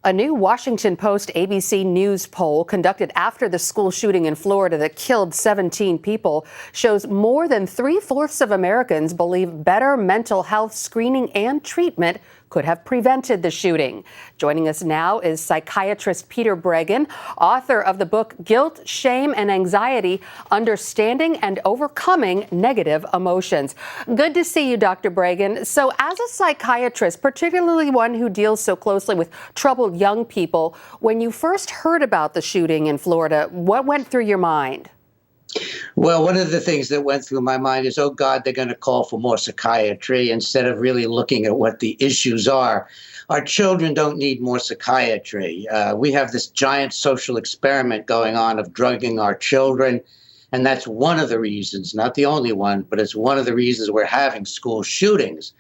A new Washington Post ABC News poll conducted after the school shooting in Florida that killed 17 people shows more than 3/4 of Americans believe better mental health screening and treatment could have prevented the shooting. Joining us now is psychiatrist Peter Breggin, author of the book Guilt, Shame, and Anxiety: Understanding and Overcoming Negative Emotions. Good to see you, Dr. Breggin. So as a psychiatrist, particularly one who deals so closely with troubled young people, when you first heard about the shooting in Florida, what went through your mind? Well, one of the things that went through my mind is, oh, God, they're going to call for more psychiatry instead of really looking at what the issues are. Our children don't need more psychiatry. We have this giant social experiment going on of drugging our children. And that's one of the reasons, not the only one, but it's one of the reasons we're having school shootings.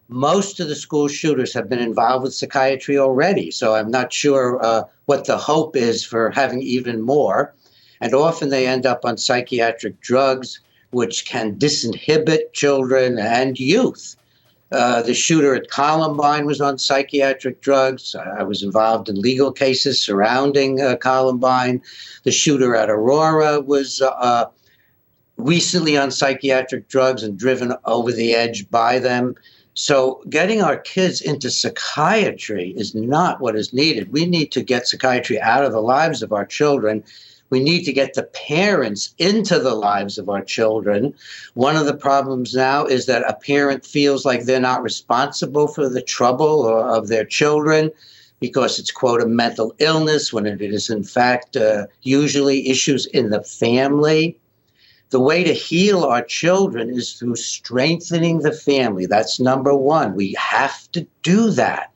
Most of the school shooters have been involved with psychiatry already. So I'm not sure what the hope is for having even more. And often they end up on psychiatric drugs, which can disinhibit children and youth. The shooter at Columbine was on psychiatric drugs. I was involved in legal cases surrounding Columbine. The shooter at Aurora was recently on psychiatric drugs and driven over the edge by them. So getting our kids into psychiatry is not what is needed. We need to get psychiatry out of the lives of our children. We need to get the parents into the lives of our children. One of the problems now is that a parent feels like they're not responsible for the trouble of their children because it's, quote, a mental illness, when it is, in fact, usually issues in the family. The way to heal our children is through strengthening the family. That's number one. We have to do that.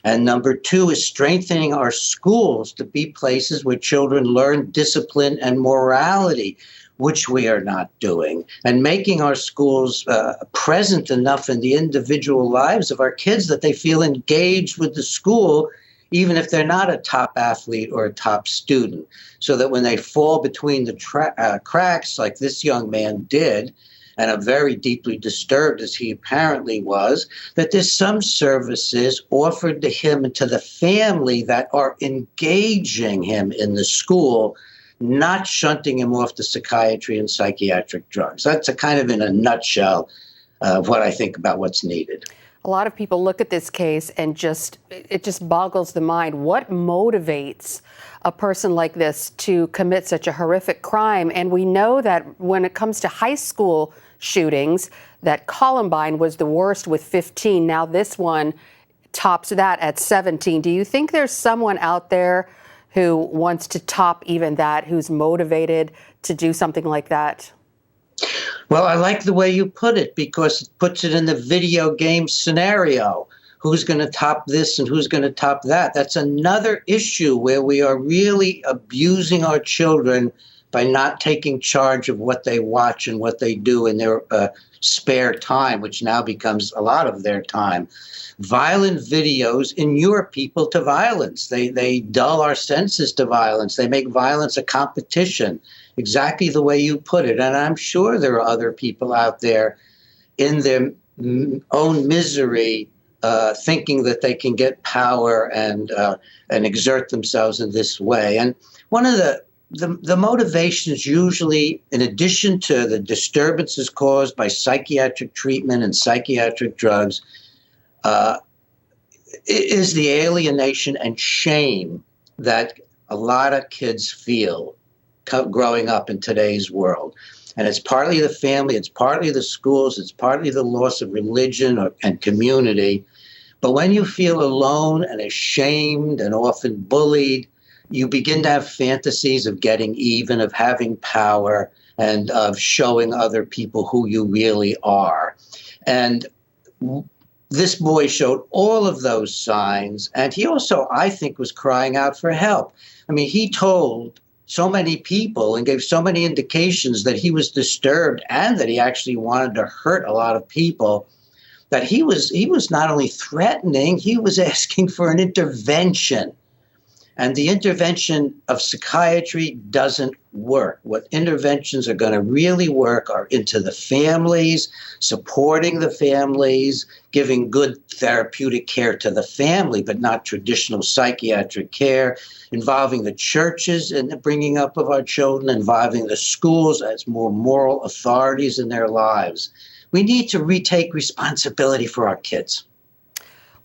And number two is strengthening our schools to be places where children learn discipline and morality, which we are not doing, and making our schools present enough in the individual lives of our kids that they feel engaged with the school, even if they're not a top athlete or a top student, so that when they fall between the cracks like this young man did, and I'm very deeply disturbed, as he apparently was, that there's some services offered to him and to the family that are engaging him in the school, not shunting him off to psychiatry and psychiatric drugs. That's a kind of in a nutshell of what I think about what's needed. A lot of people look at this case and it just boggles the mind. What motivates a person like this to commit such a horrific crime? And we know that when it comes to high school shootings, that Columbine was the worst with 15. Now this one tops that at 17. Do you think there's someone out there who wants to top even that, who's motivated to do something like that? Well, I like the way you put it, because it puts it in the video game scenario. Who's going to top this and who's going to top that? That's another issue where we are really abusing our children by not taking charge of what they watch and what they do in their spare time, which now becomes a lot of their time. Violent videos inure people to violence. They dull our senses to violence. They make violence a competition, exactly the way you put it. And I'm sure there are other people out there in their own misery thinking that they can get power and exert themselves in this way. And one of the motivations usually, in addition to the disturbances caused by psychiatric treatment and psychiatric drugs, is the alienation and shame that a lot of kids feel growing up in today's world. And it's partly the family, it's partly the schools, it's partly the loss of religion and community. But when you feel alone and ashamed and often bullied, you begin to have fantasies of getting even, of having power, and of showing other people who you really are. And this boy showed all of those signs. And he also, I think, was crying out for help. I mean, he told so many people and gave so many indications that he was disturbed and that he actually wanted to hurt a lot of people, that he was not only threatening, he was asking for an intervention. And the intervention of psychiatry doesn't work. What interventions are going to really work are into the families, supporting the families, giving good therapeutic care to the family, but not traditional psychiatric care, involving the churches in the bringing up of our children, involving the schools as more moral authorities in their lives. We need to retake responsibility for our kids.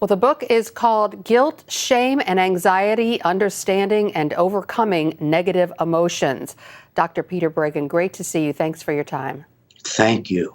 Well, the book is called Guilt, Shame, and Anxiety, Understanding and Overcoming Negative Emotions. Dr. Peter Breggin, great to see you. Thanks for your time. Thank you.